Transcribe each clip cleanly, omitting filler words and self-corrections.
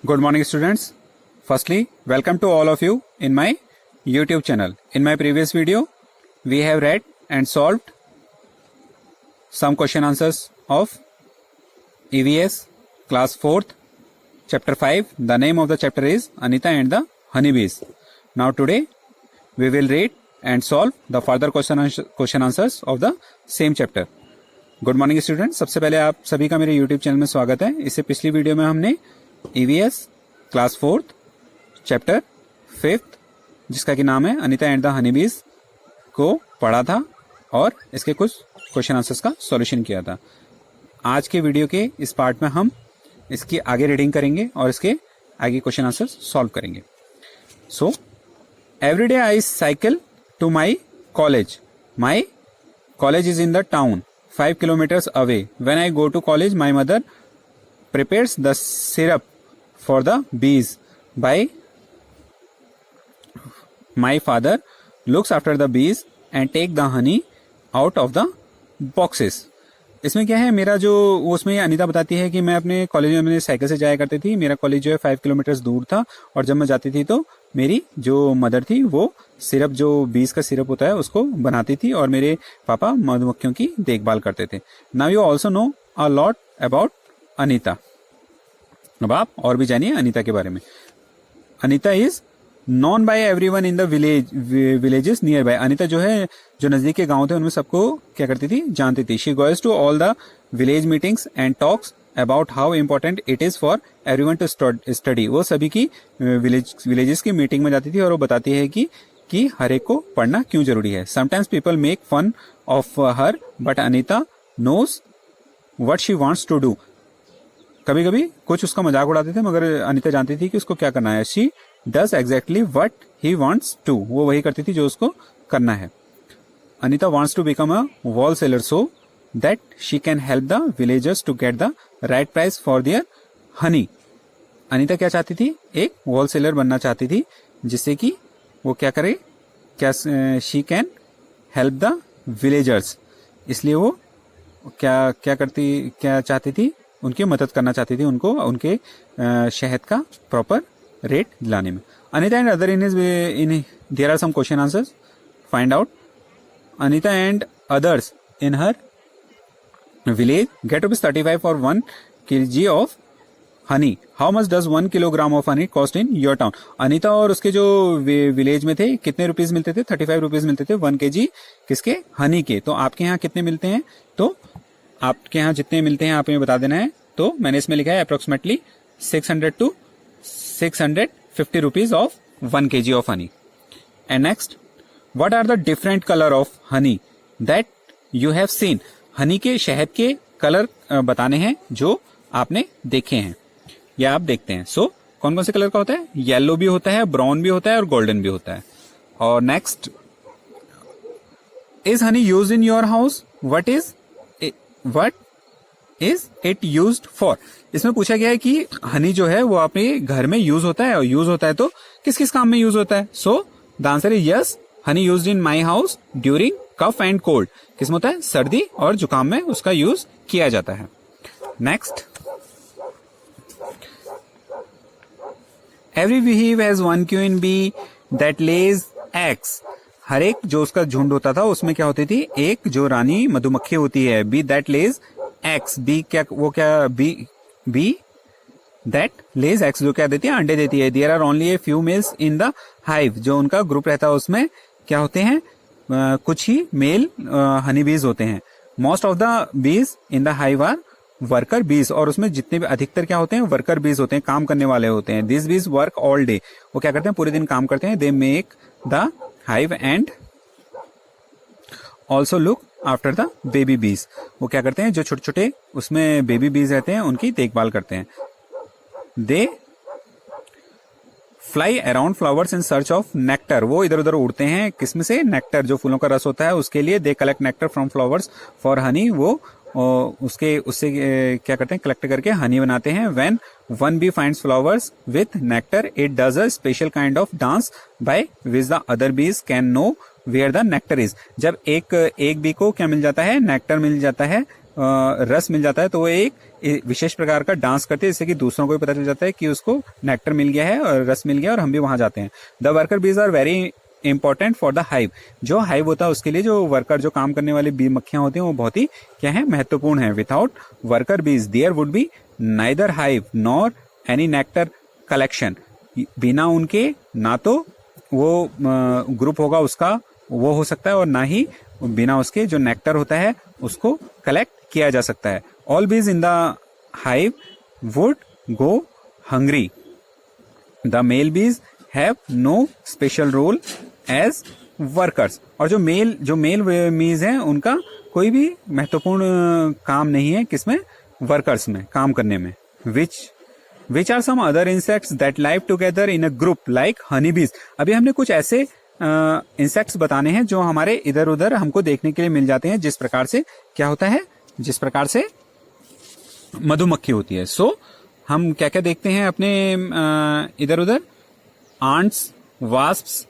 Good morning, students. Firstly, welcome to all of you in my YouTube channel. In my previous video, we have read and solved some question answers of EVS class 4th, chapter 5. The name of the chapter is Anita and the Honeybees. Now today, we will read and solve the further question answers of the same chapter. Good morning student, सबसे पहले आप सभी का मेरे YouTube channel में स्वागत है। इससे पिछली वीडियो में हमने EVS class 4th chapter 5th जिसका कि नाम है अनीता एंड द हनीबीज को पढ़ा था और इसके कुछ क्वेश्चन आंसर्स का सॉल्यूशन किया था। आज के वीडियो के इस पार्ट में हम इसकी आगे रीडिंग करेंगे और इसके आगे क्वेश्चन आंसर्स सॉल्व करेंगे। So every day I cycle to my college. My college is in the town 5 kilometers away. When I go to college, my mother prepares the syrup for the bees. My father looks after the bees and take the honey out of the boxes. इसमें क्या है, मेरा जो उसमें अनीता बताती है कि मैं अपने कॉलेज में अपने साइकिल से जाया करती थी। मेरा कॉलेज जो है 5 किलोमीटर दूर था और जब मैं जाती थी तो मेरी जो मदर थी वो सिरप, जो बीज का सिरप होता है, उसको बनाती थी और मेरे पापा मधुमक्खियों की देखभाल करते थे। Now you also know a lot about Anita. अब आप और भी जानिए अनीता के बारे में। Anita is known by everyone in the villages nearby. Anita जो है, जो नजदीक के गांव थे उनमें सबको क्या करती थी, जानती थी। She goes to all the village meetings and talks about how important it is for everyone to study. वो सभी की विलेजेस की मीटिंग में जाती थी और वो बताती है कि हर एक को पढ़ना क्यों जरूरी है। Sometimes people make fun of her but Anita knows what she wants to do. कभी कभी कुछ उसका मजाक उड़ाते थे मगर अनीता जानती थी कि उसको क्या करना है। She does exactly what he wants to. वो वही करती थी जो उसको करना है। Anita wants to become a whole seller so that she can help the villagers to get the right price for their honey. Anita क्या चाहती थी, एक वॉल सेलर बनना चाहती थी जिससे कि वो क्या करे, क्या she can help the villagers. इसलिए वो क्या चाहती थी, उनकी मदद करना चाहती थी, उनको उनके शहद का प्रॉपर रेट दिलाने में। Anita and other in there are some question answers, find out. Anita and others in her village get ₹35 for 1 kg of honey. How much does 1 kilogram of honey cost in your town. Anita और उसके जो village में थे कितने rupees मिलते थे, 35 rupees मिलते थे 1 kg किसके, हनी के। तो आपके यहाँ कितने मिलते हैं, तो आपके यहाँ जितने मिलते हैं आप हमें बता देना है। तो मैंने इसमें लिखा है approximately 600 to 650 rupees of 1 kg of honey. And next, what are the different colour of honey that you have seen. Honey के, शहद के कलर बताने हैं जो आपने देखे हैं या आप देखते हैं। सो कौन कौन से कलर का होता है, येलो भी होता है, ब्राउन भी होता है और गोल्डन भी होता है। और next, is Honey used in your house, what is it used for. इसमें पूछा गया है कि हनी जो है वो अपने घर में यूज होता है, और यूज होता है तो किस किस काम में यूज होता है। So the answer is yes, honey used in my house during cough and cold. किसमें होता है, सर्दी और जुकाम में उसका यूज किया जाता है। Next, every beehive has one queen bee that lays eggs। हर एक जो उसका झुंड होता था उसमें क्या होती थी, एक जो रानी मधुमक्खी होती है, bee that lays eggs. Bee क्या, वो क्या, बी दैट लेज एग्स जो क्या देती है, अंडे देती है। There are only a few males in the hive. जो उनका ग्रुप रहता है उसमें क्या होते हैं, कुछ ही मेल हनी बीज होते हैं। Most of the bees in the hive are worker bees. और उसमें जितने भी अधिकतर क्या होते हैं, वर्कर बीज होते हैं, काम करने वाले होते हैं। This be's verb all day. वो क्या करते हैं, पूरे दिन काम करते हैं। They make the hive and also look after the baby बीज। वो क्या करते हैं, जो छोटे छोटे उसमें बेबी बीज रहते हैं उनकी देखभाल करते हैं। They fly around flowers in search of nectar. वो इधर उधर उड़ते हैं, किसमें से, नेक्टर, जो फूलों का रस होता है उसके लिए। They collect nectar from flowers for Honey. वो उससे क्या करते हैं, कलेक्ट करके हनी बनाते हैं। When one bee finds flowers with nectar it does a special kind of dance by which the other bees can know where the nectar is. जब एक बी को क्या मिल जाता है, नेक्टर मिल जाता है, रस मिल जाता है, तो वो एक विशेष प्रकार का डांस करती है, जिससे कि दूसरों को भी पता चल जाता है कि उसको नेक्टर मिल गया है और रस मिल गया और हम भी वहां जाते हैं। The worker bees are very important for the hive. जो हाइव होता है उसके लिए जो वर्कर, जो काम करने वाली बी मक्खियां होती हैं, वो बहुत ही क्या है, महत्वपूर्ण है। Without worker bees there would be neither hive nor any nectar collection. बिना उनके ना तो वो ग्रुप होगा उसका, वो हो सकता है, और ना ही बिना उसके जो नेक्टर होता है उसको कलेक्ट किया जा सकता है। All bees in the hive would go hungry. The male bees have no special role as workers. और जो मेल बीज हैं उनका कोई भी महत्वपूर्ण काम नहीं है किसमें, वर्कर्स में, काम करने में। Which are some other insects that live together in a group like honey bees. अभी हमने कुछ ऐसे इंसेक्ट्स बताने हैं जो हमारे इधर उधर हमको देखने के लिए मिल जाते हैं, जिस प्रकार से क्या होता है, जिस प्रकार से मधुमक्खी होती है। सो हम क्या क्या देखते हैं अपने इधर उधर, आंट्स, वास्प्स,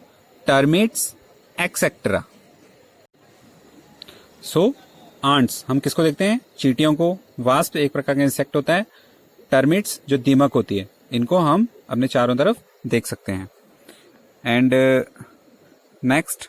टर्मिट्स एक्सेट्रा। सो आंट्स हम किसको देखते हैं, चींटियों को। वास्प एक प्रकार का इंसेक्ट होता है। टर्मिट्स जो दीमक होती है, इनको हम अपने चारों तरफ देख सकते हैं। And next,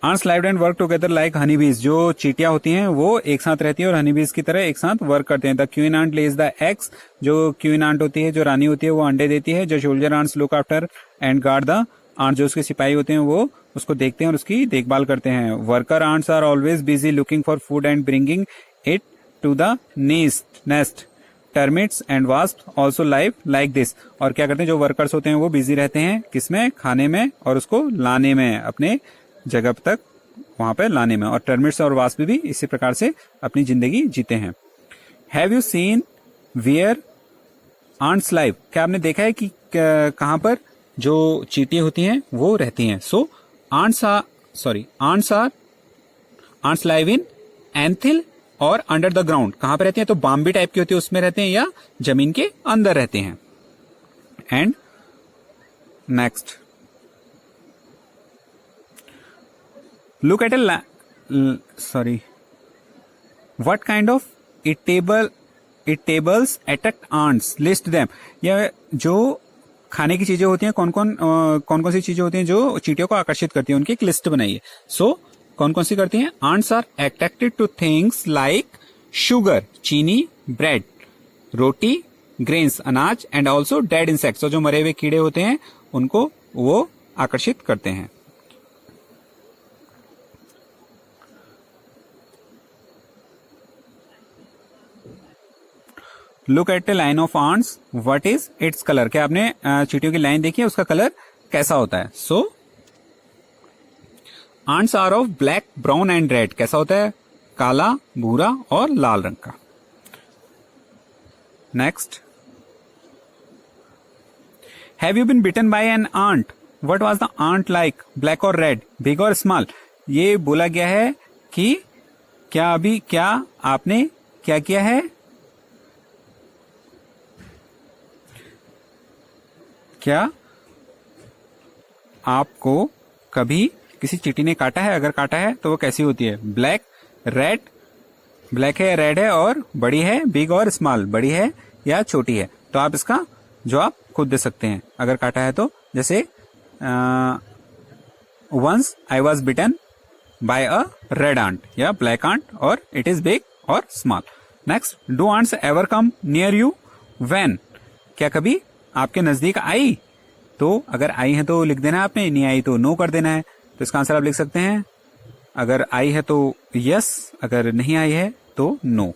ants live and work together like honey bees. जो चींटियां होती हैं वो एक साथ रहती है और हनी बीज की तरह एक साथ वर्क करते हैं। The queen ant lays the eggs. जो क्वीन आंट होती है, जो रानी होती है, वो अंडे देती है। जो soldier ants look after and guard the ant. जो उसके सिपाही होते हैं वो उसको देखते हैं और उसकी देखभाल करते हैं। Worker ants are always busy looking for food and bringing it to the nest. Termites and wasp also live like this. और क्या करते हैं, जो वर्कर्स होते हैं वो बिजी रहते हैं किसमें, खाने में और उसको लाने में, अपने जगह तक वहां पे लाने में। और टर्मिट्स और वास्प भी इसी प्रकार से अपनी जिंदगी जीते हैं। Have you seen where ants live. क्या आपने देखा है कि कहां पर जो चींटियां होती हैं वो रहती हैं। सो आंट्स लाइव इन एंथिल और अंडर द ग्राउंड। कहां पे रहती हैं, तो बाम्बी टाइप की होती है उसमें रहते हैं, या जमीन के अंदर रहते हैं। And next, look at what kind of tables attract ants, list them. या जो खाने की चीजें होती हैं, कौन कौन सी चीजें होती हैं जो चींटियों को आकर्षित करती हैं, उनकी एक लिस्ट बनाइए। सो कौन कौन सी करती हैं, ants are attracted to things like sugar, चीनी, ब्रेड, रोटी, ग्रेन्स, अनाज, एंड ऑल्सो डेड इंसेक्ट्स। जो मरे हुए कीड़े होते हैं उनको वो आकर्षित करते हैं। Look at the line of ants, what is its colour. क्या आपने चींटियों की लाइन देखी है, उसका कलर कैसा होता है। So ants are of black, brown and red. कैसा होता है, काला, भूरा और लाल रंग का। Next, have you been bitten by an ant, what was the ant like, black और रेड, बिग और स्मॉल। ये बोला गया है कि क्या आपने क्या किया है, क्या आपको कभी किसी चींटी ने काटा है, अगर काटा है तो वो कैसी होती है, ब्लैक, रेड, ब्लैक है, रेड है और बड़ी है, बिग और स्मॉल, बड़ी है या छोटी है। तो आप इसका जवाब खुद दे सकते हैं अगर काटा है तो। जैसे once I was bitten by a red ant या ब्लैक आंट, और इट इज बिग और small. Next, do ants ever come near you when. क्या कभी आपके नजदीक आई, तो अगर आई है तो लिख देना आपने, नहीं आई तो नो कर देना है। तो इसका आंसर आप लिख सकते हैं, अगर आई है तो यस, अगर नहीं आई है तो no.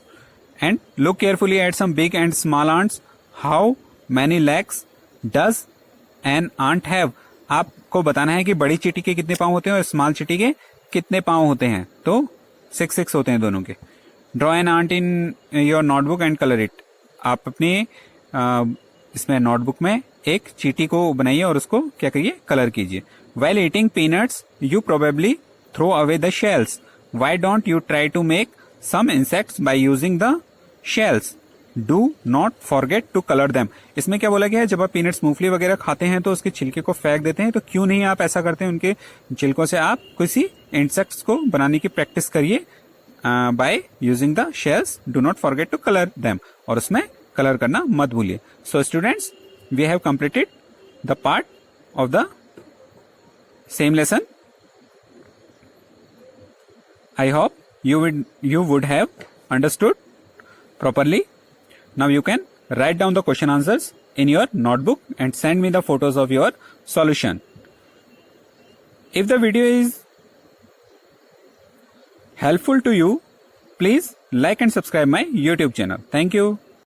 And look carefully at some big and small ants, how many legs does an ant have. आपको बताना है कि बड़ी चींटी के कितने पांव होते हैं और स्मॉल चींटी के कितने पांव होते हैं। तो 6 होते हैं दोनों के। Draw an ant in your notebook and colour it. आप अपने इसमें नोटबुक में एक चींटी को बनाइए और उसको क्या करिए, कलर कीजिए। While eating peanuts, you probably throw away the shells. Why don't you try to make some insects by using the shells? Do not forget to color them. इसमें क्या बोला गया है, जब आप पीनट्स, मूंगफली वगैरह खाते हैं तो उसके छिलके को फेंक देते हैं, तो क्यों नहीं आप ऐसा करते हैं, उनके छिलकों से आप किसी इंसेक्ट्स को बनाने की प्रैक्टिस करिए। By using the shells. Do not forget to colour them. और उसमें कलर करना मत भूलिए. So students, we have completed the part of the same lesson. I hope you would have understood properly. Now you can write down the question answers in your notebook and send me the photos of your solution. If the video is helpful to you, please like and subscribe my YouTube channel. Thank you.